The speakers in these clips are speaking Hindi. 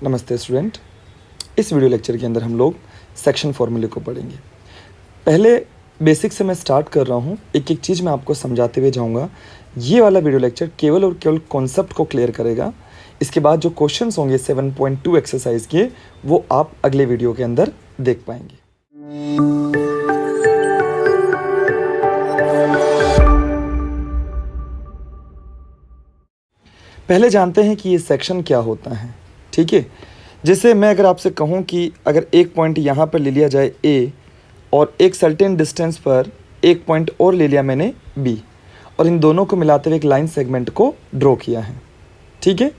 नमस्ते स्टूडेंट। इस वीडियो लेक्चर के अंदर हम लोग सेक्शन फॉर्मूले को पढ़ेंगे। पहले बेसिक से मैं स्टार्ट कर रहा हूँ, एक एक चीज़ मैं आपको समझाते हुए जाऊँगा। ये वाला वीडियो लेक्चर केवल और केवल कॉन्सेप्ट को क्लियर करेगा। इसके बाद जो क्वेश्चंस होंगे 7.2 एक्सरसाइज के, वो आप अगले वीडियो के अंदर देख पाएंगे। पहले जानते हैं कि ये सेक्शन क्या होता है। ठीक है, जैसे मैं अगर आपसे कहूँ कि अगर एक पॉइंट यहाँ पर ले लिया जाए ए, और एक सर्टेन डिस्टेंस पर एक पॉइंट और ले लिया मैंने बी, और इन दोनों को मिलाते हुए एक लाइन सेगमेंट को ड्रॉ किया है। ठीक है,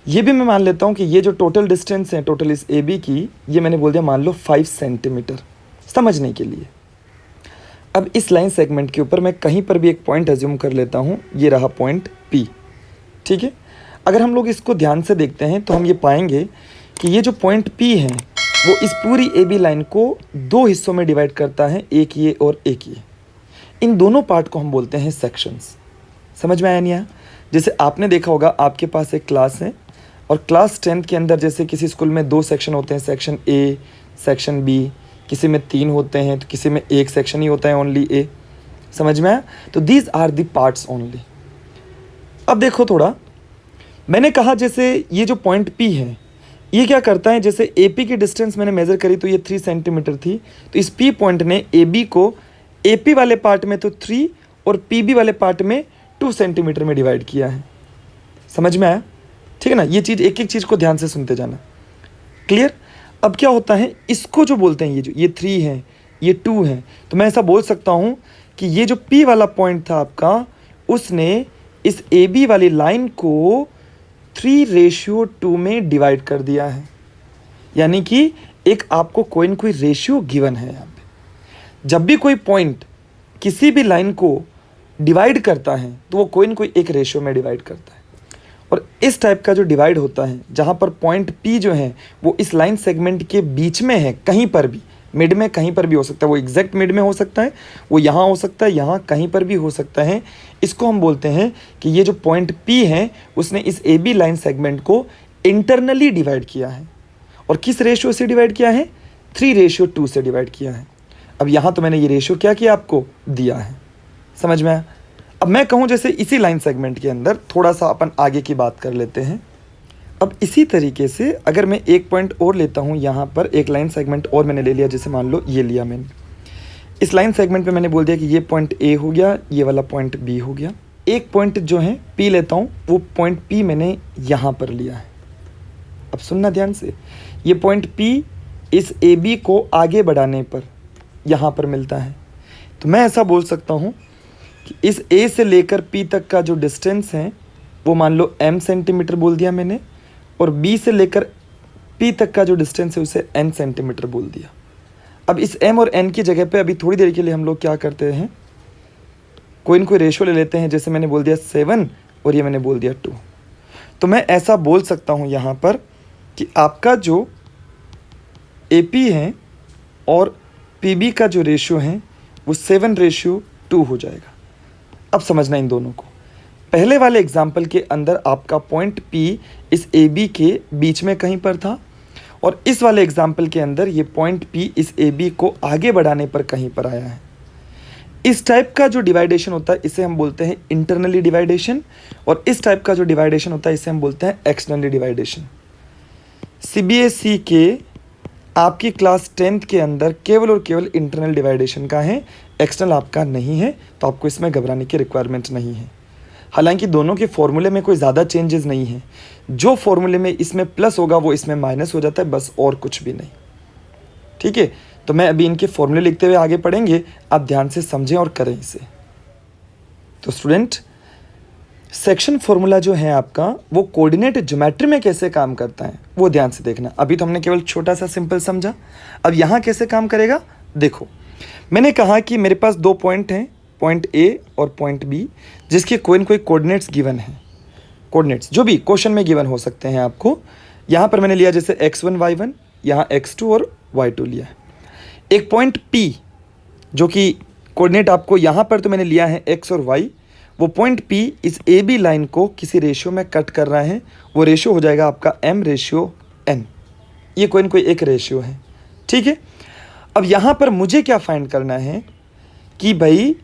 ये भी मैं मान लेता हूँ कि ये जो टोटल डिस्टेंस है टोटल इस ए बी की, ये मैंने बोल दिया मान लो 5 सेंटीमीटर समझने के लिए। अब इस लाइन सेगमेंट के ऊपर मैं कहीं पर भी एक पॉइंट एज्यूम कर लेता हूँ, ये रहा पॉइंट पी। ठीक है, अगर हम लोग इसको ध्यान से देखते हैं तो हम ये पाएंगे कि ये जो पॉइंट P है वो इस पूरी ए बी लाइन को दो हिस्सों में डिवाइड करता है, एक ये और एक ये। इन दोनों पार्ट को हम बोलते हैं सेक्शंस। समझ में आया नहीं आया? जैसे आपने देखा होगा, आपके पास एक क्लास है और क्लास 10th के अंदर जैसे किसी स्कूल में 2 सेक्शन होते हैं, सेक्शन ए, सेक्शन बी, किसी में 3 होते हैं तो किसी में एक सेक्शन ही होता है, ओनली ए। समझ में आया? तो these are the parts only. अब देखो थोड़ा, मैंने कहा जैसे ये जो पॉइंट P है ये क्या करता है, जैसे AP की डिस्टेंस मैंने मेज़र करी तो ये 3 सेंटीमीटर थी, तो इस P पॉइंट ने AB को AP वाले पार्ट में तो 3 और PB वाले पार्ट में 2 सेंटीमीटर में डिवाइड किया है। समझ में आया? ठीक है ना? ये चीज़ एक एक चीज़ को ध्यान से सुनते जाना। क्लियर? अब क्या होता है, इसको जो बोलते हैं ये 3 है, ये 2 है, तो मैं ऐसा बोल सकता हूँ कि ये जो P वाला पॉइंट था आपका, उसने इस AB वाली लाइन को 3:2 में डिवाइड कर दिया है। यानी कि एक आपको कोई न कोई रेशियो गिवन है। यहाँ पे जब भी कोई पॉइंट किसी भी लाइन को डिवाइड करता है तो वो कोई न कोई एक रेशियो में डिवाइड करता है। और इस टाइप का जो डिवाइड होता है, जहाँ पर पॉइंट P जो है वो इस लाइन सेगमेंट के बीच में है, कहीं पर भी मिड में कहीं पर भी हो सकता है, वो एग्जैक्ट मिड में हो सकता है, वो यहाँ हो सकता है, यहाँ कहीं पर भी हो सकता है। इसको हम बोलते हैं कि ये जो पॉइंट P है उसने इस ए बी लाइन सेगमेंट को इंटरनली डिवाइड किया है। और किस रेशियो से डिवाइड किया है? 3:2 से डिवाइड किया है। अब यहाँ तो मैंने ये रेशियो क्या किया, आपको दिया है। समझ में आया? अब मैं कहूँ जैसे इसी लाइन सेगमेंट के अंदर थोड़ा सा अपन आगे की बात कर लेते हैं। अब इसी तरीके से अगर मैं एक पॉइंट और लेता हूँ, यहाँ पर एक लाइन सेगमेंट और मैंने ले लिया, जैसे मान लो ये लिया मैंने। इस लाइन सेगमेंट पे मैंने बोल दिया कि ये पॉइंट A हो गया, ये वाला पॉइंट B हो गया। एक पॉइंट जो है P लेता हूँ, वो पॉइंट P मैंने यहाँ पर लिया है। अब सुनना ध्यान से, ये पॉइंट P इस AB को आगे बढ़ाने पर यहाँ पर मिलता है। तो मैं ऐसा बोल सकता हूँ कि इस A से लेकर P तक का जो डिस्टेंस है वो मान लो m सेंटीमीटर बोल दिया मैंने, और B से लेकर P तक का जो डिस्टेंस है उसे n सेंटीमीटर बोल दिया। अब इस m और n की जगह पे अभी थोड़ी देर के लिए हम लोग क्या करते हैं, कोई न कोई रेशो ले लेते हैं। जैसे मैंने बोल दिया 7 और ये मैंने बोल दिया 2। तो मैं ऐसा बोल सकता हूँ यहाँ पर कि आपका जो AP है और PB का जो रेशियो है वो 7:2 हो जाएगा। अब समझना इन दोनों को। पहले वाले एग्जाम्पल के अंदर आपका पॉइंट P इस AB के बीच में कहीं पर था, और इस वाले एग्जाम्पल के अंदर ये पॉइंट P इस AB को आगे बढ़ाने पर कहीं पर आया है। इस टाइप का जो डिवाइडेशन होता है इसे हम बोलते हैं इंटरनली डिवाइडेशन, और इस टाइप का जो डिवाइडेशन होता है इसे हम बोलते हैं एक्सटर्नली डिवाइडेशन। CBSE के आपकी क्लास 10th के अंदर केवल और केवल इंटरनल डिवाइडेशन का है, एक्सटर्नल आपका नहीं है, तो आपको इसमें घबराने की रिक्वायरमेंट नहीं है। हालांकि दोनों के फॉर्मूले में कोई ज़्यादा चेंजेस नहीं है। जो फॉर्मूले में इसमें प्लस होगा वो इसमें माइनस हो जाता है, बस और कुछ भी नहीं। ठीक है, तो मैं अभी इनके फॉर्मूले लिखते हुए आगे पढ़ेंगे, आप ध्यान से समझें और करें इसे। तो स्टूडेंट, सेक्शन फॉर्मूला जो है आपका वो कोऑर्डिनेट ज्योमेट्री में कैसे काम करता है वो ध्यान से देखना। अभी तो हमने केवल छोटा सा सिंपल समझा, अब यहाँ कैसे काम करेगा देखो। मैंने कहा कि मेरे पास 2 पॉइंट हैं, पॉइंट A और पॉइंट B, जिसके कोई न कोई कोऑर्डिनेट्स गिवन हैं। कोऑर्डिनेट्स जो भी क्वेश्चन में गिवन हो सकते हैं आपको। यहाँ पर मैंने लिया जैसे x1 y1, यहाँ x2 और y2 लिया है। एक पॉइंट P जो कि कोऑर्डिनेट आपको यहाँ पर तो मैंने लिया है x और y, वो पॉइंट P इस AB लाइन को किसी रेशियो में कट कर रहा है। वो रेशियो हो जाएगा आपका m/n। n, ये कोई न कोई एक रेशियो है, ठीक है। अब यहाँ पर मुझे क्या फाइंड करना है कि भाई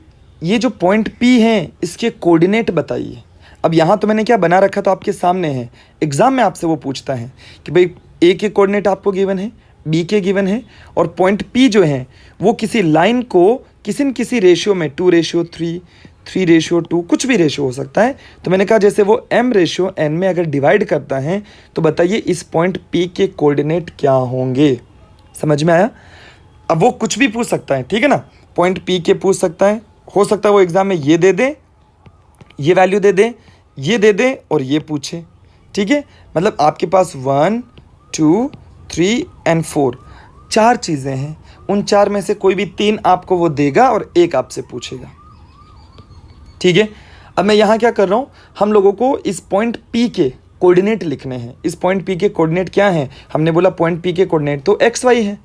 ये जो पॉइंट P है इसके कोऑर्डिनेट बताइए। अब यहाँ तो मैंने क्या बना रखा तो आपके सामने है, एग्जाम में आपसे वो पूछता है कि भाई A के कोऑर्डिनेट आपको गिवन है, B के गिवन है, और पॉइंट P जो है वो किसी लाइन को किसी न किसी रेशियो में 2:3, 3:2, कुछ भी रेशियो हो सकता है। तो मैंने कहा जैसे वो m/n में अगर डिवाइड करता है तो बताइए इस पॉइंट P के कोऑर्डिनेट क्या होंगे। समझ में आया? अब वो कुछ भी पूछ सकता है, ठीक है ना, पॉइंट P के पूछ सकता है, हो सकता है वो एग्जाम में ये दे दे, ये वैल्यू दे दे, ये दे दे और ये पूछे, ठीक है। मतलब आपके पास 1, 2, 3 एंड 4 4 चीज़ें हैं, उन 4 में से कोई भी 3 आपको वो देगा और एक आपसे पूछेगा, ठीक है। अब मैं यहाँ क्या कर रहा हूँ, हम लोगों को इस पॉइंट P के कोऑर्डिनेट लिखने हैं। इस पॉइंट P के कोऑर्डिनेट क्या हैं? हमने बोला पॉइंट P के कोऑर्डिनेट तो एक्स वाई है,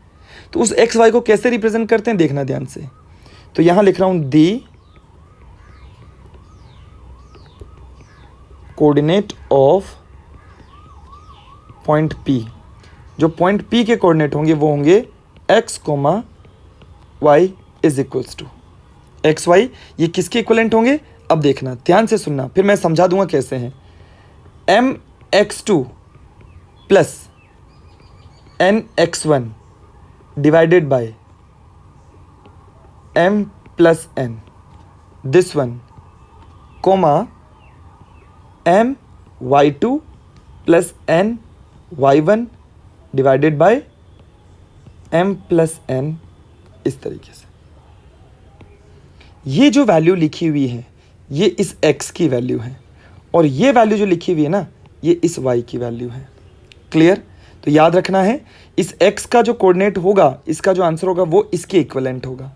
तो उस एक्स वाई को कैसे रिप्रेजेंट करते हैं देखना ध्यान से। तो यहाँ लिख रहा हूँ the coordinate of point P। जो पॉइंट P के कोऑर्डिनेट होंगे वो होंगे x, y is equals to x y. ये किसके इक्वलेंट होंगे? अब देखना ध्यान से सुनना, फिर मैं समझा दूंगा कैसे हैं। mx2 plus nx1 divided by m plus n, this one, comma my2 plus ny1 divided by m plus n, इस तरीके से। ये जो वैल्यू लिखी हुई है ये इस x की वैल्यू है, और ये वैल्यू जो लिखी हुई है ना ये इस y की वैल्यू है। क्लियर? तो याद रखना है इस x का जो कोऑर्डिनेट होगा, इसका जो आंसर होगा वो इसके इक्विवेलेंट होगा।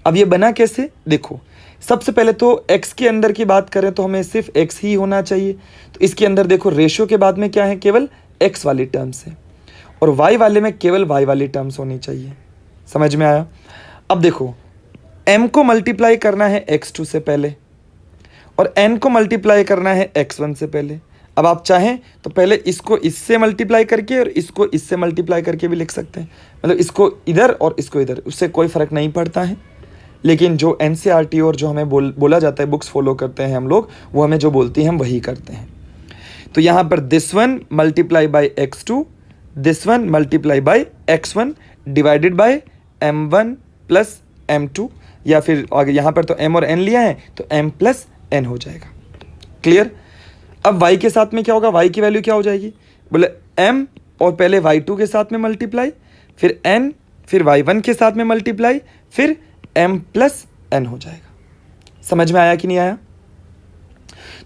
अब ये बना कैसे देखो, सबसे पहले तो x के अंदर की बात करें तो हमें सिर्फ x ही होना चाहिए। तो इसके अंदर देखो रेशियो के बाद में क्या है, केवल x वाली टर्म्स है, और y वाले में केवल y वाली टर्म्स होनी चाहिए। समझ में आया? अब देखो m को मल्टीप्लाई करना है x2 से पहले और n को मल्टीप्लाई करना है x1 से पहले। अब आप चाहें तो पहले इसको इससे मल्टीप्लाई करके और इसको इससे मल्टीप्लाई करके भी लिख सकते हैं, मतलब इसको इधर और इसको इधर, उससे कोई फ़र्क नहीं पड़ता है। लेकिन जो NCERT और जो हमें बोला जाता है, बुक्स फॉलो करते हैं हम लोग, वो हमें जो बोलती हैं हम वही करते हैं। तो यहाँ पर this one multiply by x2, this one multiply by x1 divided by m1 plus m2, या फिर अगर यहाँ पर तो m और n लिया है तो m प्लस n हो जाएगा। क्लियर? अब y के साथ में क्या होगा, y की वैल्यू क्या हो जाएगी, बोले m और पहले y2 के साथ में मल्टीप्लाई, फिर n, फिर y1 के साथ में मल्टीप्लाई, फिर m प्लस n हो जाएगा। समझ में आया कि नहीं आया?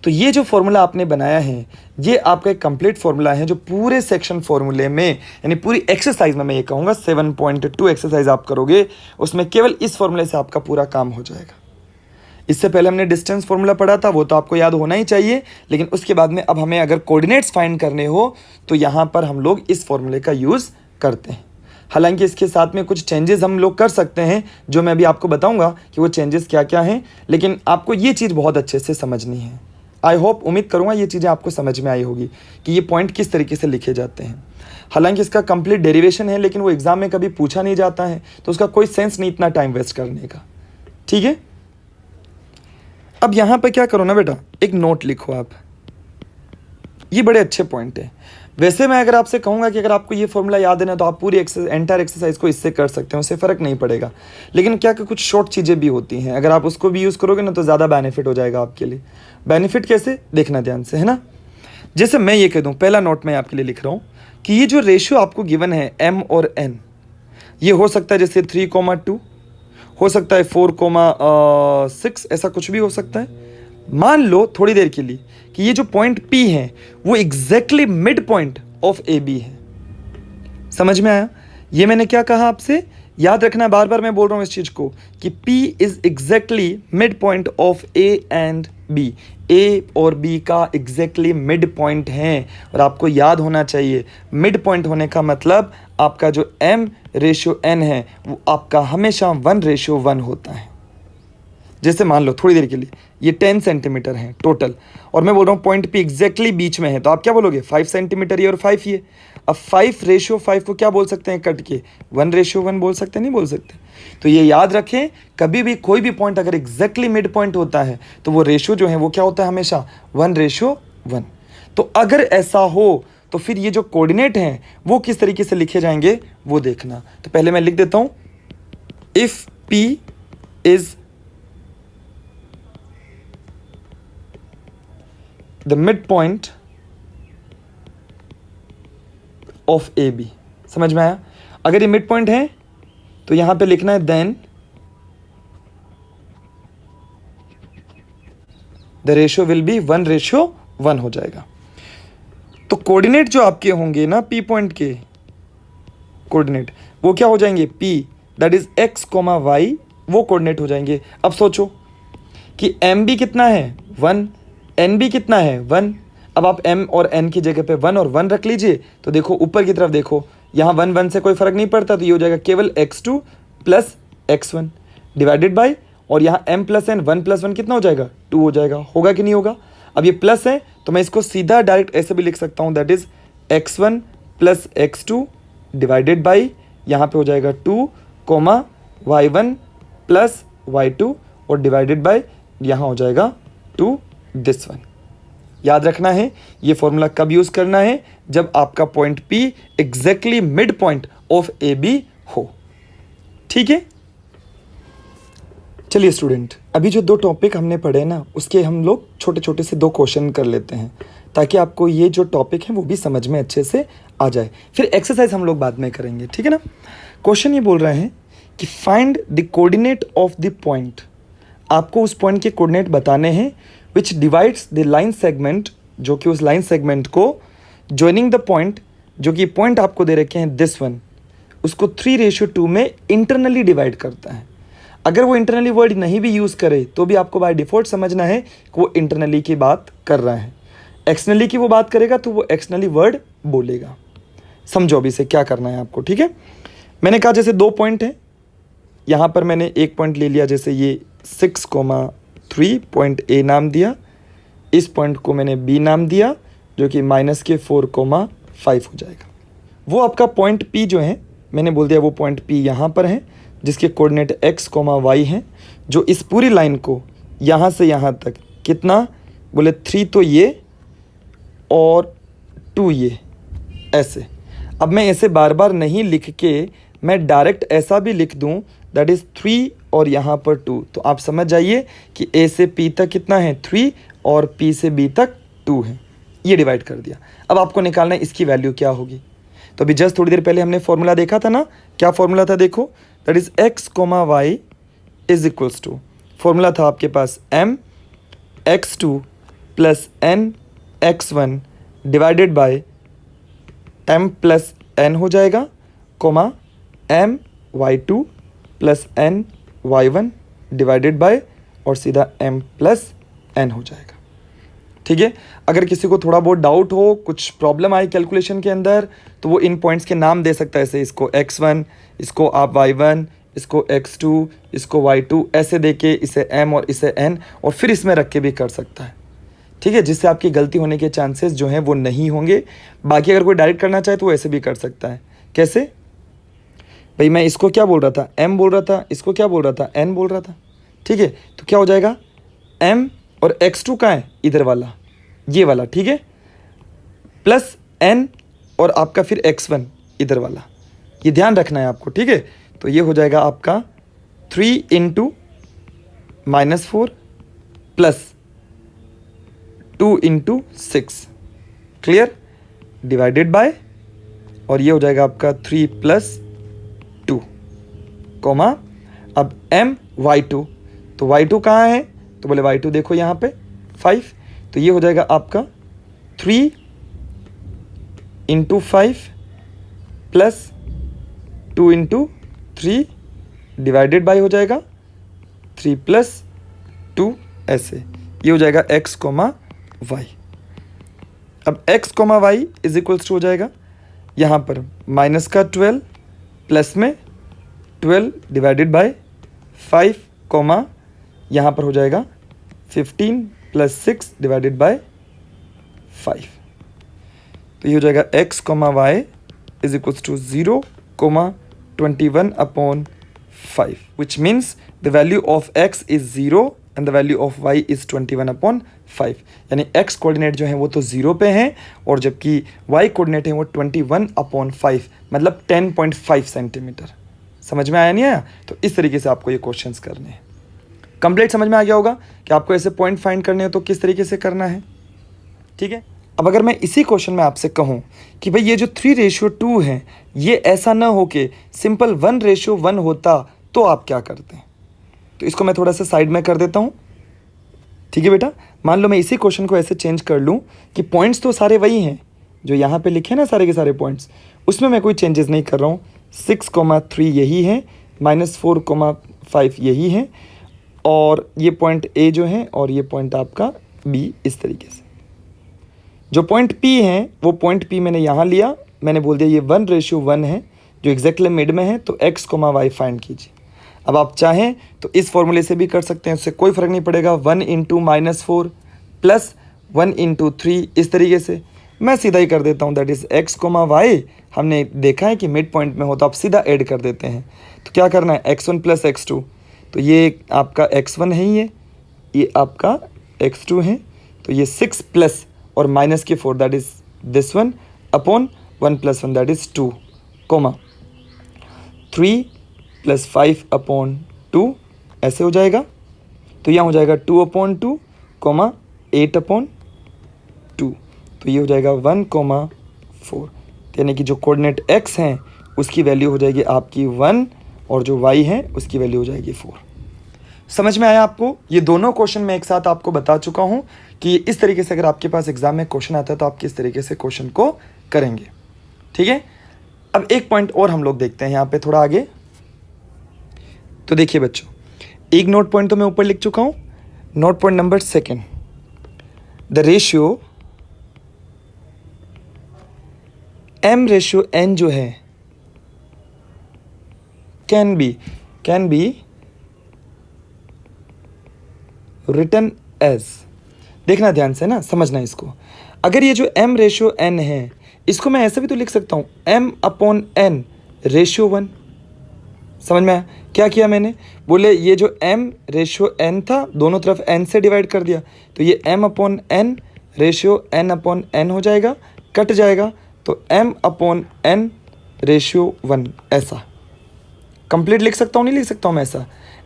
तो ये जो फॉर्मूला आपने बनाया है ये आपका एक कंप्लीट फॉर्मूला है जो पूरे सेक्शन फॉर्मूले में, यानी पूरी एक्सरसाइज में, मैं ये कहूँगा 7.2 एक्सरसाइज आप करोगे उसमें केवल इस फॉर्मूले से आपका पूरा काम हो जाएगा। इससे पहले हमने डिस्टेंस फॉर्मूला पढ़ा था, वो तो आपको याद होना ही चाहिए, लेकिन उसके बाद में अब हमें अगर कोऑर्डिनेट्स फाइंड करने हो तो यहाँ पर हम लोग इस फॉर्मूले का यूज़ करते हैं। हालांकि इसके साथ में कुछ चेंजेस हम लोग कर सकते हैं जो मैं अभी आपको बताऊंगा कि वो चेंजेस क्या क्या हैं, लेकिन आपको ये चीज़ बहुत अच्छे से समझनी है। आई होप, उम्मीद करूँगा ये चीज़ें आपको समझ में आई होगी कि ये पॉइंट किस तरीके से लिखे जाते हैं। हालांकि इसका कंप्लीट डेरिवेशन है, लेकिन वो एग्ज़ाम में कभी पूछा नहीं जाता है, तो उसका कोई सेंस नहीं इतना टाइम वेस्ट करने का। ठीक है, अब यहाँ पर क्या करो ना बेटा, एक नोट लिखो आप, ये बड़े अच्छे पॉइंट है। वैसे मैं अगर आपसे कहूँगा कि अगर आपको ये फॉर्मूला याद है ना तो आप पूरी एंटायर एक्सरसाइज को इससे कर सकते हैं, उससे फ़र्क नहीं पड़ेगा। लेकिन क्या कि कुछ शॉर्ट चीज़ें भी होती हैं, अगर आप उसको भी यूज़ करोगे ना तो ज़्यादा बेनिफिट हो जाएगा आपके लिए। बेनिफिट कैसे, देखना ध्यान से, है ना। जैसे मैं ये कह दूँ, पहला नोट मैं आपके लिए लिख रहा हूँ कि ये जो रेशियो आपको गिवन है m और n, ये हो सकता है जैसे 3,2, हो सकता है 4,6, ऐसा कुछ भी हो सकता है। मान लो थोड़ी देर के लिए कि ये जो पॉइंट P है वो exactly mid point of AB है। समझ में आया? ये मैंने क्या कहा आपसे, याद रखना, बार बार मैं बोल रहा हूँ इस चीज़ को कि P is exactly mid point of A and B। A और B का एग्जैक्टली मिड पॉइंट है, और आपको याद होना चाहिए मिड पॉइंट होने का मतलब आपका जो m/n है वो आपका हमेशा 1/1 होता है। जैसे मान लो थोड़ी देर के लिए ये 10 सेंटीमीटर है टोटल, और मैं बोल रहा हूँ पॉइंट P एग्जैक्टली बीच में है, तो आप क्या बोलोगे, 5 सेंटीमीटर ये और 5 ये। अब 5:5 को क्या बोल सकते हैं कट के? 1:1 बोल सकते हैं, नहीं बोल सकते? तो ये याद रखें, कभी भी कोई भी पॉइंट अगर एग्जैक्टली मिड पॉइंट होता है तो वो रेशियो जो है वो क्या होता है हमेशा? 1:1। तो अगर ऐसा हो तो फिर ये जो कोऑर्डिनेट हैं वो किस तरीके से लिखे जाएंगे वो देखना। तो पहले मैं लिख देता हूं, if P is the mid point of AB। समझ में आया? अगर ये मिड पॉइंट है तो यहां पे लिखना है then the ratio will be 1:1 हो जाएगा। तो कोऑर्डिनेट जो आपके होंगे ना P पॉइंट के कोऑर्डिनेट, वो क्या हो जाएंगे? P that is x, y, वो कोऑर्डिनेट हो जाएंगे। अब सोचो कि MB कितना है? 1, NB कितना है? 1। अब आप M और N की जगह पे 1 और 1 रख लीजिए, तो देखो ऊपर की तरफ देखो, यहाँ 1 से कोई फर्क नहीं पड़ता, तो ये हो जाएगा केवल x2 plus x1 divided by, और यहाँ m प्लस n 1 प्लस 1 कितना हो जाएगा? 2 हो जाएगा। होगा कि नहीं होगा? अब ये प्लस है तो मैं इसको सीधा डायरेक्ट ऐसे भी लिख सकता हूँ, that is x1 plus x2 divided by, यहाँ पे हो जाएगा 2, y1 प्लस y2 और डिवाइडेड बाय यहाँ हो जाएगा 2 दिस वन। याद रखना है ये फॉर्मूला कब यूज़ करना है? जब आपका point P exactly mid point of AB हो। ठीक है, चलिए स्टूडेंट, अभी जो 2 टॉपिक हमने पढ़े ना, उसके हम लोग छोटे छोटे से 2 क्वेश्चन कर लेते हैं, ताकि आपको ये जो टॉपिक है वो भी समझ में अच्छे से आ जाए। फिर एक्सरसाइज हम लोग बाद में करेंगे, ठीक है ना। क्वेश्चन ये बोल रहे हैं कि find the coordinate of the point. आपको उस पॉइंट के कोऑर्डिनेट बताने हैं विच डिवाइड्स द लाइन सेगमेंट, जो कि उस लाइन सेगमेंट को ज्वाइनिंग द पॉइंट, जो कि पॉइंट आपको दे रखे हैं दिस वन, उसको 3:2 में इंटरनली डिवाइड करता है। अगर वो इंटरनली वर्ड नहीं भी यूज़ करे तो भी आपको बाय डिफ़ॉल्ट समझना है कि वो इंटरनली की बात कर रहा है। एक्सटर्नली की वो बात करेगा तो वो एक्सटर्नली वर्ड बोलेगा। समझो अभी से क्या करना है आपको, ठीक है। मैंने कहा जैसे 2 पॉइंट हैं, यहाँ पर मैंने एक पॉइंट ले लिया, जैसे ये 6,3 पॉइंट A नाम दिया, इस पॉइंट को मैंने B नाम दिया, जो कि -4,5 हो जाएगा। वो आपका पॉइंट P जो है मैंने बोल दिया वो पॉइंट P यहाँ पर है, जिसके कोऑर्डिनेट x, y हैं, जो इस पूरी लाइन को यहाँ से यहाँ तक कितना बोले 3 तो ये और 2 ये, ऐसे। अब मैं ऐसे बार बार नहीं लिख के मैं डायरेक्ट ऐसा भी लिख दूँ, दैट इज़ 3 और यहाँ पर 2, तो आप समझ जाइए कि A से P तक कितना है 3 और P से B तक 2 है। ये डिवाइड कर दिया। अब आपको निकालना है इसकी वैल्यू क्या होगी। तो अभी जस्ट थोड़ी देर पहले हमने फॉर्मूला देखा था ना, क्या फॉर्मूला था देखो, that is x, y is equals to, formula था आपके पास m x2 plus n x1 divided by m plus n हो जाएगा, comma m y2 plus n y1 divided by और सीधा m प्लस n हो जाएगा। ठीक है। अगर किसी को थोड़ा बहुत डाउट हो, कुछ प्रॉब्लम आई कैलकुलेशन के अंदर, तो वो इन पॉइंट्स के नाम दे सकता है, ऐसे इसको x1, इसको आप y1, इसको x2, इसको y2, ऐसे दे के इसे m और इसे n और फिर इसमें रख के भी कर सकता है। ठीक है, जिससे आपकी गलती होने के चांसेस जो हैं वो नहीं होंगे। बाकी अगर कोई डायरेक्ट करना चाहे तो वो ऐसे भी कर सकता है। कैसे भाई, मैं इसको क्या बोल रहा था m बोल रहा था, इसको क्या बोल रहा था n बोल रहा था। ठीक है, तो क्या हो जाएगा m और x2 कहाँ है, इधर वाला, ये वाला, ठीक है, प्लस n और आपका फिर x1 इधर वाला, ये ध्यान रखना है आपको। ठीक है, तो ये हो जाएगा आपका 3 × -4 प्लस 2 × 6, क्लियर, डिवाइडेड बाय, और ये हो जाएगा आपका 3 + 2, कोमा अब m y2, तो y2 कहाँ है, तो बोले y2 देखो यहाँ पे 5, तो ये हो जाएगा आपका 3 × 5 प्लस 2 × 3 डिवाइडेड बाय हो जाएगा 3 + 2, ऐसे ये हो जाएगा x, y। अब x, y is equals to हो जाएगा यहाँ पर माइनस का 12 प्लस में 12 डिवाइडेड बाय 5, यहाँ पर हो जाएगा 15 + 6 डिवाइडेड बाय 5, तो ये हो जाएगा x, y is equals to 0,21/5 which means the value of x is 0 and the value of y is 21/5 यानी x कोऑर्डिनेट जो है वो तो 0 पे हैं और जबकि y कोऑर्डिनेट है वो 21/5 मतलब 10.5 सेंटीमीटर। समझ में आया नहीं आया? तो इस तरीके से आपको ये क्वेश्चंस करने हैं। कंप्लीट समझ में आ गया होगा कि आपको ऐसे पॉइंट फाइंड करने हो तो किस तरीके से करना है। ठीक है, अब अगर मैं इसी क्वेश्चन में आपसे कहूँ कि भाई ये जो 3:2 है ये ऐसा ना हो के सिंपल 1:1 होता तो आप क्या करते हैं? तो इसको मैं थोड़ा सा साइड में कर देता हूँ। ठीक है बेटा, मान लो मैं इसी क्वेश्चन को ऐसे चेंज कर लूँ कि पॉइंट्स तो सारे वही हैं जो यहाँ पे लिखे हैं ना, सारे के सारे पॉइंट्स, उसमें मैं कोई चेंजेस नहीं कर रहा हूँ। 6,3 यही है, -4,5 यही है, और ये पॉइंट ए जो है और ये पॉइंट आपका बी, इस तरीके से। जो पॉइंट पी है वो पॉइंट पी मैंने यहाँ लिया, मैंने बोल दिया ये 1:1 है जो एग्जैक्टली मिड में है, तो x, y फाइंड कीजिए। अब आप चाहें तो इस फॉर्मूले से भी कर सकते हैं, उससे कोई फ़र्क नहीं पड़ेगा। 1 × -4 + 1 × 3, इस तरीके से मैं सीधा ही कर देता हूँ। दैट इज़ x, y हमने देखा है कि मिड पॉइंट में हो तो आप सीधा ऐड कर देते हैं। तो क्या करना है, x1 + x2, तो ये आपका x1 है, ये आपका x2 है, तो ये 6 प्लस और माइनस के 4 that is this one upon 1 + 1 that is 2, 3 + 5/2 ऐसे हो जाएगा। तो यहाँ हो जाएगा 2/2, 8/2, तो ये हो जाएगा 1,4। यानी कि जो कोऑर्डिनेट x हैं उसकी वैल्यू हो जाएगी आपकी 1 और जो y है उसकी वैल्यू हो जाएगी 4। समझ में आया आपको? ये दोनों क्वेश्चन मैं एक साथ आपको बता चुका हूँ कि इस तरीके से अगर आपके पास एग्जाम में क्वेश्चन आता है तो आप किस तरीके से क्वेश्चन को करेंगे। ठीक है, अब एक पॉइंट और हम लोग देखते हैं यहाँ पे थोड़ा आगे। तो देखिए बच्चों, एक नोट पॉइंट तो मैं ऊपर लिख चुका हूँ। Note point number 2, the ratio m/n जो है कैन बी रिटन एज, देखना ध्यान से ना, समझना इसको। अगर ये जो m/n है इसको मैं ऐसे भी तो लिख सकता हूँ m/n/1। समझ में आया? क्या किया मैंने, बोले ये जो m/n था दोनों तरफ n से डिवाइड कर दिया, तो ये m/n/n/n हो जाएगा, कट जाएगा, तो m/n/1 ऐसा कंप्लीट लिख सकता हूँ, नहीं लिख सकता हूँ मैं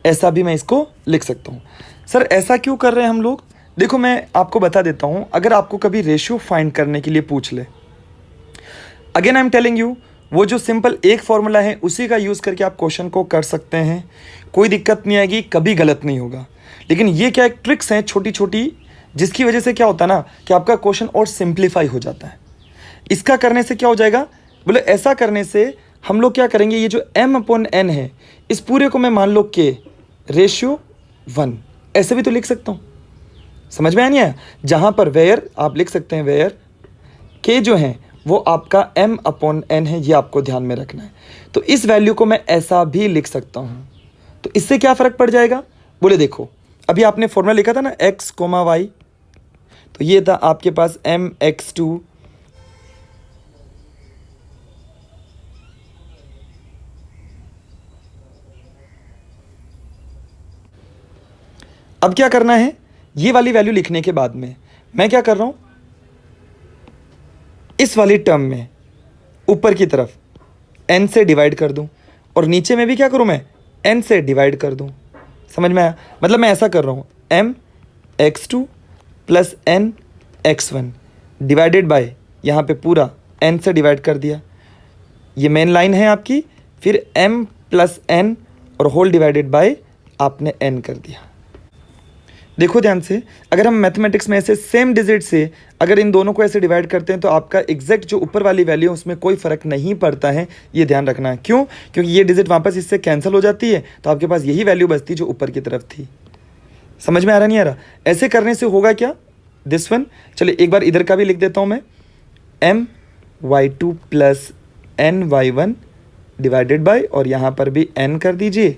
ऐसा भी मैं इसको लिख सकता हूँ। सर ऐसा क्यों कर रहे हैं हम लोग? देखो मैं आपको बता देता हूँ, अगर आपको कभी रेशियो फाइंड करने के लिए पूछ ले, again I am telling you, वो जो सिंपल एक फॉर्मूला है उसी का यूज़ करके आप क्वेश्चन को कर सकते हैं, कोई दिक्कत नहीं आएगी, कभी गलत नहीं होगा। लेकिन ये क्या एक ट्रिक्स हैं छोटी छोटी, जिसकी वजह से क्या होता है ना कि आपका क्वेश्चन और सिंप्लीफाई हो जाता है। इसका करने से क्या हो जाएगा, बोले ऐसा करने से हम लोग क्या करेंगे, ये जो m/n है इस पूरे को मैं मान लो k रेशियो 1 ऐसे भी तो लिख सकता हूँ। समझ में आया नहीं आया? जहाँ पर वेयर आप लिख सकते हैं, वेयर k जो है वो आपका m/n है, ये आपको ध्यान में रखना है। तो इस वैल्यू को मैं ऐसा भी लिख सकता हूँ। तो इससे क्या फ़र्क पड़ जाएगा, बोले देखो अभी आपने फॉर्मूला लिखा था ना x, y, तो ये था आपके पास mx2 अब क्या करना है, ये वाली वैल्यू लिखने के बाद में मैं क्या कर रहा हूँ, इस वाली टर्म में ऊपर की तरफ n से डिवाइड कर दूँ और नीचे में भी क्या करूँ मैं n से डिवाइड कर दूँ। समझ में आया? मतलब मैं ऐसा कर रहा हूँ mx2 + nx1 डिवाइडेड बाय, यहाँ पे पूरा n से डिवाइड कर दिया, ये मेन लाइन है आपकी, फिर m + n और होल डिवाइडेड बाय आपने n कर दिया। देखो ध्यान से, अगर हम मैथमेटिक्स में ऐसे सेम डिजिट से अगर इन दोनों को ऐसे डिवाइड करते हैं तो आपका एग्जैक्ट जो ऊपर वाली वैल्यू है उसमें कोई फ़र्क नहीं पड़ता है, ये ध्यान रखना है। क्यों? क्योंकि ये डिजिट वापस इससे कैंसिल हो जाती है, तो आपके पास यही वैल्यू बचती जो ऊपर की तरफ थी। समझ में आ रहा नहीं आ रहा? ऐसे करने से होगा क्या, दिस वन, चलिए एक बार इधर का भी लिख देता हूँ मैं, my2 + ny1 डिवाइडेड बाय, और यहाँ पर भी n कर दीजिए,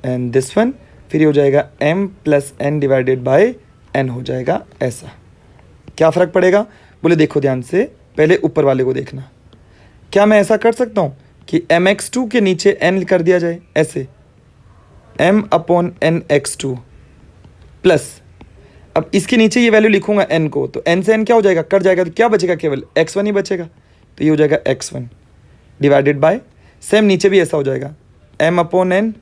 एंड दिस वन, फिर ये हो जाएगा m + n divided by n हो जाएगा ऐसा। क्या फ़र्क पड़ेगा, बोले देखो ध्यान से, पहले ऊपर वाले को देखना, क्या मैं ऐसा कर सकता हूँ कि mx2 के नीचे n कर दिया जाए ऐसे, m/n(x2) प्लस, अब इसके नीचे ये वैल्यू लिखूंगा n को, तो n से n क्या हो जाएगा, कट जाएगा, तो क्या बचेगा, केवल x1 ही बचेगा, तो ये हो जाएगा x1 डिवाइडेड बाय, सेम नीचे भी ऐसा हो जाएगा, m/n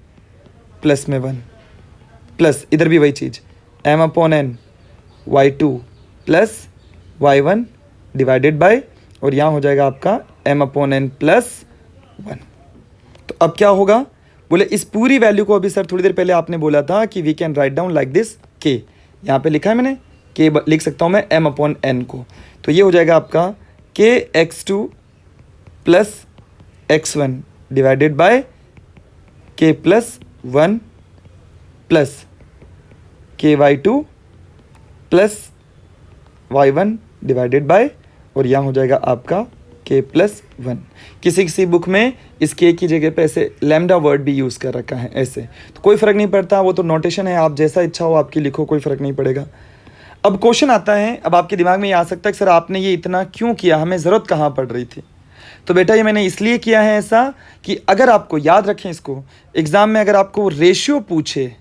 प्लस में 1 प्लस इधर भी वही चीज़, m/n y2 plus y1 divided by, और यहाँ हो जाएगा आपका m/n प्लस 1। तो अब क्या होगा, बोले इस पूरी वैल्यू को, अभी सर थोड़ी देर पहले आपने बोला था कि we can write down like this k, यहाँ पे लिखा है मैंने k, लिख सकता हूँ मैं m/n को, तो ये हो जाएगा आपका kx2 plus x1 divided bye k plus 1 plus ky2 plus y1 divided by, और यहाँ हो जाएगा आपका k प्लस 1। किसी किसी बुक में इस k की जगह पे ऐसे लैम्डा वर्ड भी यूज़ कर रखा है ऐसे, तो कोई फ़र्क नहीं पड़ता, वो तो नोटेशन है, आप जैसा इच्छा हो आपकी लिखो, कोई फ़र्क नहीं पड़ेगा। अब क्वेश्चन आता है, अब आपके दिमाग में ये आ सकता है कि सर आपने ये इतना क्यों किया, हमें ज़रूरत कहाँ पड़ रही थी। तो बेटा ये मैंने इसलिए किया है ऐसा कि अगर आपको याद रखें, इसको एग्ज़ाम में अगर आपको रेशियो पूछे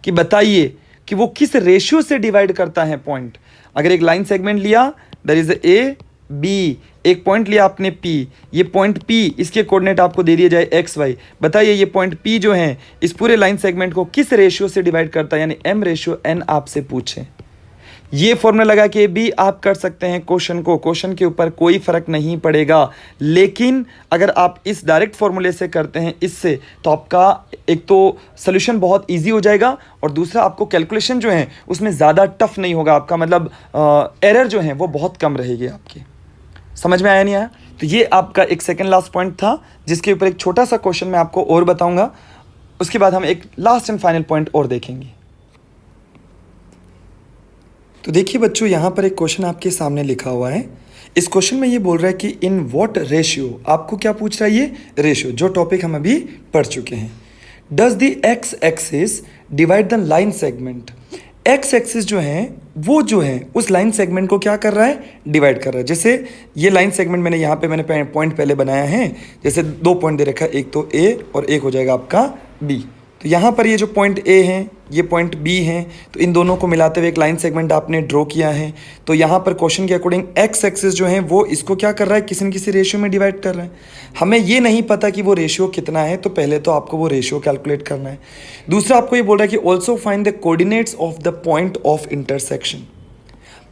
कि बताइए कि वो किस रेशियो से डिवाइड करता है पॉइंट, अगर एक लाइन सेगमेंट लिया, दैट इज ए बी, एक पॉइंट लिया आपने P, ये पॉइंट P, इसके कोऑर्डिनेट आपको दे दिए जाए x y, बताइए ये पॉइंट P जो है इस पूरे लाइन सेगमेंट को किस रेशियो से डिवाइड करता है, यानी m/n आपसे पूछे। ये फॉर्मूला लगा के भी आप कर सकते हैं क्वेश्चन को, क्वेश्चन के ऊपर कोई फर्क नहीं पड़ेगा। लेकिन अगर आप इस डायरेक्ट फॉर्मूले से करते हैं इससे, तो आपका एक तो सोल्यूशन बहुत इजी हो जाएगा, और दूसरा आपको कैलकुलेशन जो है उसमें ज़्यादा टफ नहीं होगा आपका, मतलब एरर जो है वो बहुत कम रहेगी आपकी। समझ में आया नहीं आया? तो ये आपका एक सेकेंड लास्ट पॉइंट था, जिसके ऊपर एक छोटा सा क्वेश्चन मैं आपको और बताऊंगा, उसके बाद हम एक लास्ट एंड फाइनल पॉइंट और देखेंगे। तो देखिए बच्चों, यहाँ पर एक क्वेश्चन आपके सामने लिखा हुआ है। इस क्वेश्चन में ये बोल रहा है कि इन व्हाट रेशियो, आपको क्या पूछ रहा है, ये रेशियो जो टॉपिक हम अभी पढ़ चुके हैं। Does the x axis divide the line segment, x axis जो है वो जो है उस लाइन सेगमेंट को क्या कर रहा है, डिवाइड कर रहा है। जैसे ये लाइन सेगमेंट मैंने यहाँ पे मैंने पॉइंट पहले बनाया है, जैसे 2 पॉइंट दे रखा है, एक तो ए और एक हो जाएगा आपका बी। तो यहाँ पर ये जो पॉइंट ए है, ये पॉइंट बी है, तो इन दोनों को मिलाते हुए एक लाइन सेगमेंट आपने ड्रॉ किया है। तो यहाँ पर क्वेश्चन के अकॉर्डिंग एक्स एक्सिस जो है वो इसको क्या कर रहा है, किसी न किसी रेशियो में डिवाइड कर रहा है। हमें ये नहीं पता कि वो रेशियो कितना है, तो पहले तो आपको वो रेशियो कैलकुलेट करना है। दूसरा आपको ये बोल रहा है कि also find the coordinates of the point of intersection.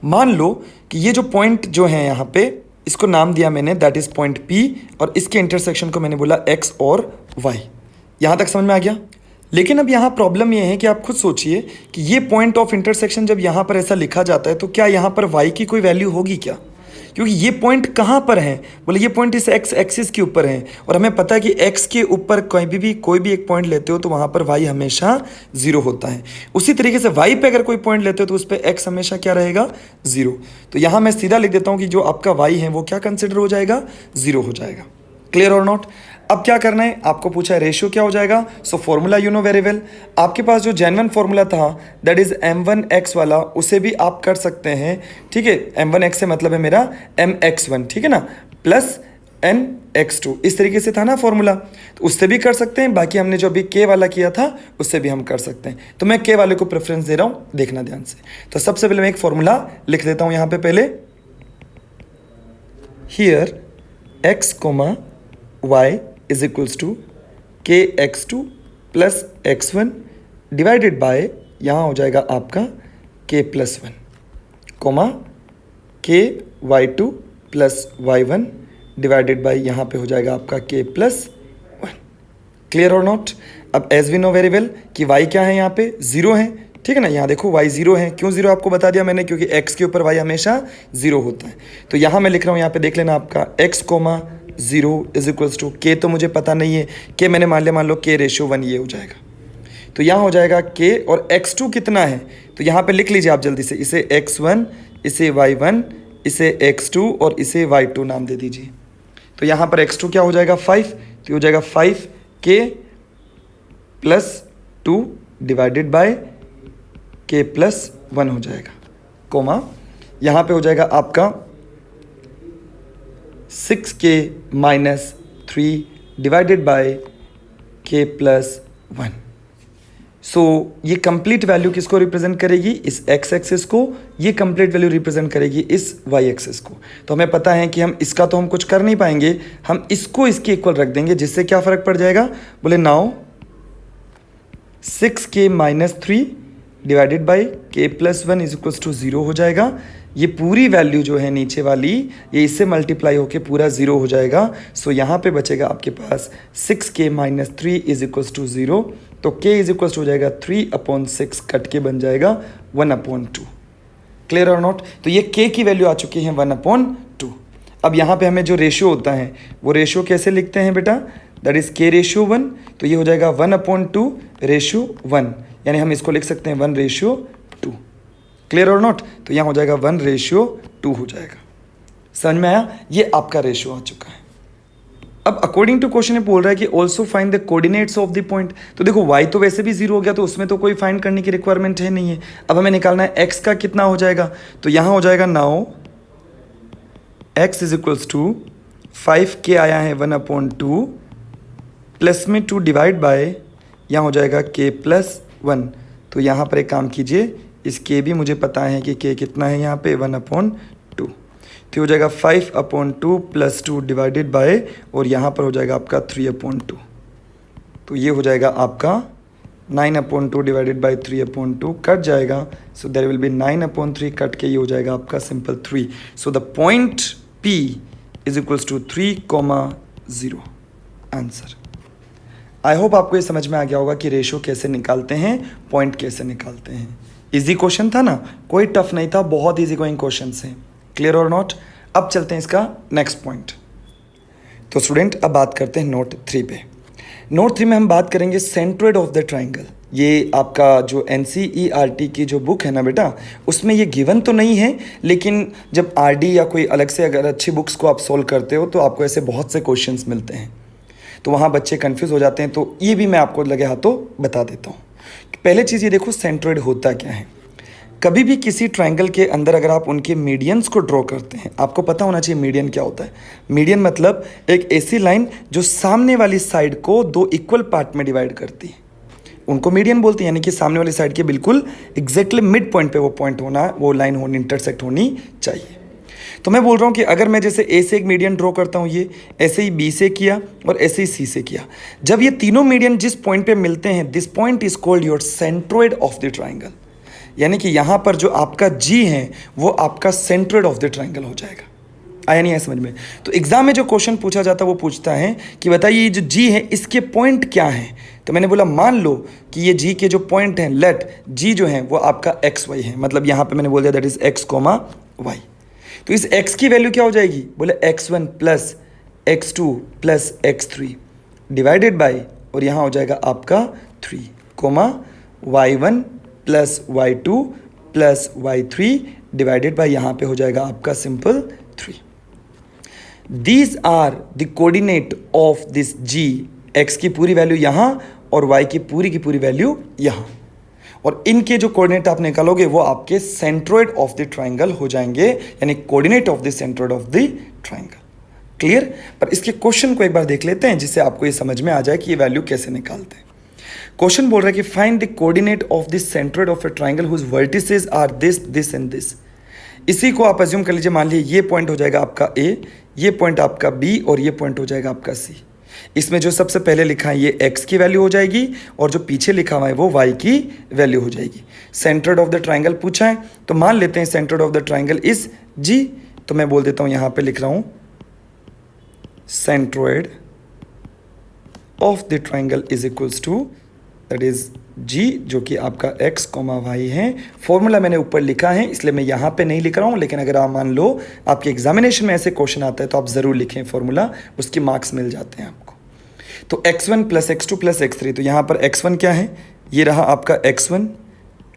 मान लो कि ये जो पॉइंट जो है यहाँ पे, इसको नाम दिया मैंने, दैट इज पॉइंट पी, और इसके इंटरसेक्शन को मैंने बोला एक्स और वाई। यहाँ तक समझ में आ गया? लेकिन अब यहाँ प्रॉब्लम ये है कि आप खुद सोचिए कि ये पॉइंट ऑफ इंटरसेक्शन जब यहाँ पर ऐसा लिखा जाता है, तो क्या यहाँ पर y की कोई वैल्यू होगी क्या? क्योंकि ये पॉइंट कहाँ पर है, बोले ये पॉइंट इस x एक्सिस के ऊपर है, और हमें पता है कि x के ऊपर कोई भी एक पॉइंट लेते हो तो वहाँ पर y हमेशा 0 होता है। उसी तरीके से y पे अगर कोई पॉइंट लेते हो तो उस पर x हमेशा क्या रहेगा, 0। तो यहाँ मैं सीधा लिख देता हूँ कि जो आपका y है वो क्या कंसिडर हो जाएगा, 0 हो जाएगा। क्लियर और नॉट? अब क्या करना है, आपको पूछा है रेशियो क्या हो जाएगा। So formula you know very well, आपके पास जो जेन्युइन फॉर्मूला था दैट इज m1x वाला, उसे भी आप कर सकते हैं, ठीक है। m1x से मतलब है मेरा mx1, ठीक है ना, प्लस nx2, इस तरीके से था ना फॉर्मूला, तो उससे भी कर सकते हैं। बाकी हमने जो अभी k वाला किया था उससे भी हम कर सकते हैं। तो मैं k वाले को प्रेफरेंस दे रहा हूँ, देखना ध्यान से। तो सबसे पहले मैं एक फॉर्मूला लिख देता हूँ यहाँ पे पहले, here x, y is equals to kx2 plus x1 divided by, यहाँ हो जाएगा आपका k plus 1, comma ky2 plus y1 divided by, यहाँ पे हो जाएगा आपका k प्लस 1। क्लियर और नॉट? अब as we know very well कि y क्या है, यहाँ पे 0 है, ठीक है ना। यहाँ देखो y 0 है, क्यों 0 आपको बता दिया मैंने, क्योंकि x के ऊपर y हमेशा 0 होता है। तो यहाँ मैं लिख रहा हूँ, यहाँ पे देख लेना आपका x, 0 is equals to k, तो मुझे पता नहीं है, k मैंने मान लो k रेशियो 1, ये हो जाएगा। तो यहाँ हो जाएगा k, और x2 कितना है, तो यहाँ पे लिख लीजिए आप जल्दी से, इसे x1, इसे y1, इसे x2 और इसे y2 नाम दे दीजिए। तो यहाँ पर x2 क्या हो जाएगा, 5, तो हो जाएगा 5k plus 2 divided by k plus 1 हो जाएगा, कोमा यहाँ पे हो जाएगा आपका 6k minus 3 divided by k plus 1। सो ये कंप्लीट वैल्यू किसको रिप्रेजेंट करेगी, इस x एक्सिस को, ये कंप्लीट वैल्यू रिप्रेजेंट करेगी इस y एक्सिस को। तो हमें पता है कि हम इसका तो हम कुछ कर नहीं पाएंगे, हम इसको इसके इक्वल रख देंगे, जिससे क्या फ़र्क पड़ जाएगा, बोले now 6k minus 3 divided by k plus 1 is equals to 0 हो जाएगा। ये पूरी वैल्यू जो है नीचे वाली, ये इससे मल्टीप्लाई होके पूरा 0 हो जाएगा। सो यहाँ पे बचेगा आपके पास 6k minus 3 is equals to 0। तो k इज इक्वल्स टू हो जाएगा 3/6, कट के बन जाएगा 1/2। क्लियर और नॉट। तो ये k की वैल्यू आ चुकी है 1/2। अब यहाँ पे हमें जो रेशियो होता है वो रेशियो कैसे लिखते हैं बेटा, दैट इज k रेशियो 1। तो ये हो जाएगा 1/2 रेशियो 1, यानी हम इसको लिख सकते हैं 1/2। क्लियर और नॉट। तो यहाँ हो जाएगा 1/2 हो जाएगा। समझ में आया, ये आपका रेशियो आ चुका है। अब अकॉर्डिंग टू क्वेश्चन ये बोल रहा है कि also find the coordinates of the point. तो देखो y तो वैसे भी 0 हो गया, तो उसमें तो कोई फाइंड करने की रिक्वायरमेंट है नहीं है। अब हमें निकालना है x का कितना हो जाएगा, तो यहाँ हो जाएगा now x is equals to 5k आया है 1/2 प्लस में 2 डिवाइड बाय, यहाँ हो जाएगा k प्लस 1। तो यहाँ पर एक काम कीजिए, इस k भी मुझे पता है कि k कितना है यहाँ पे 1/2। तो हो जाएगा 5/2 प्लस 2 डिवाइडेड बाय, और यहाँ पर हो जाएगा आपका 3/2। तो ये हो जाएगा आपका 9/2 डिवाइडेड बाय 3/2, कट जाएगा। So there will be 9/3, cut के ये हो जाएगा आपका simple 3। So the point P is equals to 3,0। Answer. I hope आपको ये समझ में आ गया होगा कि रेशियो कैसे निकालते हैं, पॉइंट कैसे निकालते हैं। इजी क्वेश्चन था ना, कोई टफ नहीं था, बहुत इजी गोइंग क्वेश्चन हैं। क्लियर और नॉट। अब चलते हैं इसका नेक्स्ट पॉइंट। तो स्टूडेंट अब बात करते हैं नोट 3 पे। नोट 3 में हम बात करेंगे सेंट्रोइड ऑफ द ट्राइंगल। ये आपका जो NCERT की जो बुक है ना बेटा, उसमें ये गिवन तो नहीं है, लेकिन जब RD या कोई अलग से अगर अच्छी बुक्स को आप सोल्व करते हो तो आपको ऐसे बहुत से क्वेश्चंस मिलते हैं, तो वहाँ बच्चे कंफ्यूज हो जाते हैं। तो ये भी मैं आपको लगे हाथों बता देता हूँ। पहले चीज़ ये देखो, सेंट्रोइड होता क्या है। कभी भी किसी ट्रायंगल के अंदर अगर आप उनके मीडियंस को ड्रॉ करते हैं, आपको पता होना चाहिए मीडियन क्या होता है। मीडियन मतलब एक ऐसी लाइन जो सामने वाली साइड को 2 इक्वल पार्ट में डिवाइड करती है, उनको मीडियन बोलते हैं। यानी कि सामने वाली साइड के बिल्कुल एग्जैक्टली मिड पॉइंट पे वो पॉइंट होना, वो लाइन होनी, इंटरसेक्ट होनी चाहिए। तो मैं बोल रहा हूँ कि अगर मैं जैसे ए से एक मीडियन ड्रॉ करता हूँ, ये ऐसे ही बी से किया और ऐसे ही सी से किया, जब ये तीनों मीडियन जिस पॉइंट पे मिलते हैं, this point is called your centroid of the triangle. यानी कि यहाँ पर जो आपका जी है वो आपका सेंट्रोइड ऑफ द ट्राइंगल हो जाएगा। आया नहीं है समझ में। तो एग्जाम में जो क्वेश्चन पूछा जाता है वो पूछता है कि बताइए ये जो जी है इसके पॉइंट क्या है। तो मैंने बोला मान लो कि ये जी के जो पॉइंट हैं, लेट जी जो है वो आपका एक्स वाई है, मतलब यहाँ पे मैंने बोल दिया that is x comma y. तो इस x की वैल्यू क्या हो जाएगी, बोले x1 plus x2 plus x3 divided by, और यहाँ हो जाएगा आपका 3 comma y1 plus y2 plus y3 divided by, यहाँ पे हो जाएगा आपका simple 3। These are the coordinate of this g। x की पूरी वैल्यू यहाँ और y की पूरी वैल्यू यहाँ, और इनके जो कोऑर्डिनेट आप निकालोगे वो आपके सेंट्रोइड ऑफ द ट्राइंगल हो जाएंगे, यानी coordinate of the centroid of the triangle. Clear. पर इसके क्वेश्चन को एक बार देख लेते हैं जिससे आपको ये समझ में आ जाए कि ये वैल्यू कैसे निकालते हैं। क्वेश्चन बोल रहा है कि find the coordinate of the centroid of a triangle whose vertices are this this and this. इसी को आप अज्यूम कर लीजिए, मान लीजिए ये पॉइंट हो जाएगा आपका A, ये पॉइंट आपका B और ये पॉइंट हो जाएगा आपका C। इसमें जो सबसे पहले लिखा है ये x की वैल्यू हो जाएगी और जो पीछे लिखा हुआ है वो y की वैल्यू हो जाएगी। सेंट्रोइड ऑफ द ट्राइंगल पूछा है तो मान लेते हैं centroid of the triangle is g। तो मैं बोल देता हूं यहां पे लिख रहा हूं centroid of the triangle is equals to that is g, जो कि आपका x, y है। फॉर्मूला मैंने ऊपर लिखा है इसलिए मैं यहाँ पे नहीं लिख रहा हूँ, लेकिन अगर आप मान लो आपके एग्जामिनेशन में ऐसे क्वेश्चन आता है तो आप ज़रूर लिखें फॉर्मूला, उसके मार्क्स मिल जाते हैं आपको। तो x1 plus x2 plus x3, तो यहाँ पर x1 क्या है, ये रहा आपका x1,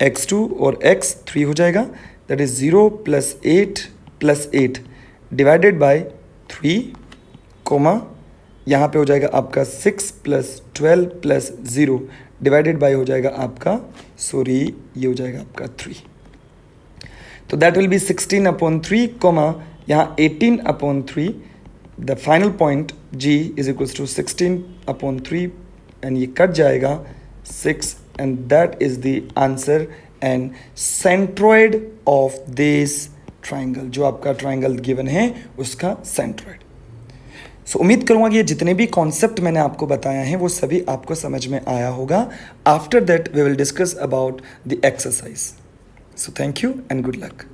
x2 और x3 हो जाएगा, that is 0 plus 8 plus 8 divided by 3 comma, यहाँ पे हो जाएगा आपका 6 प्लस 12 प्लस 0 डिवाइडेड बाय हो जाएगा आपका, सॉरी ये हो जाएगा आपका 3। तो दैट विल बी 16/3 कोमा यहाँ 18/3 the final point g is equals to 16/3 and ये कट जाएगा 6 and that is the answer and centroid of this triangle, जो आपका ट्राइंगल गिवन है उसका सेंट्रॉइड। सो उम्मीद करूँगा कि ये जितने भी कॉन्सेप्ट मैंने आपको बताया हैं वो सभी आपको समझ में आया होगा। After that we will discuss about the exercise. So thank you and good luck.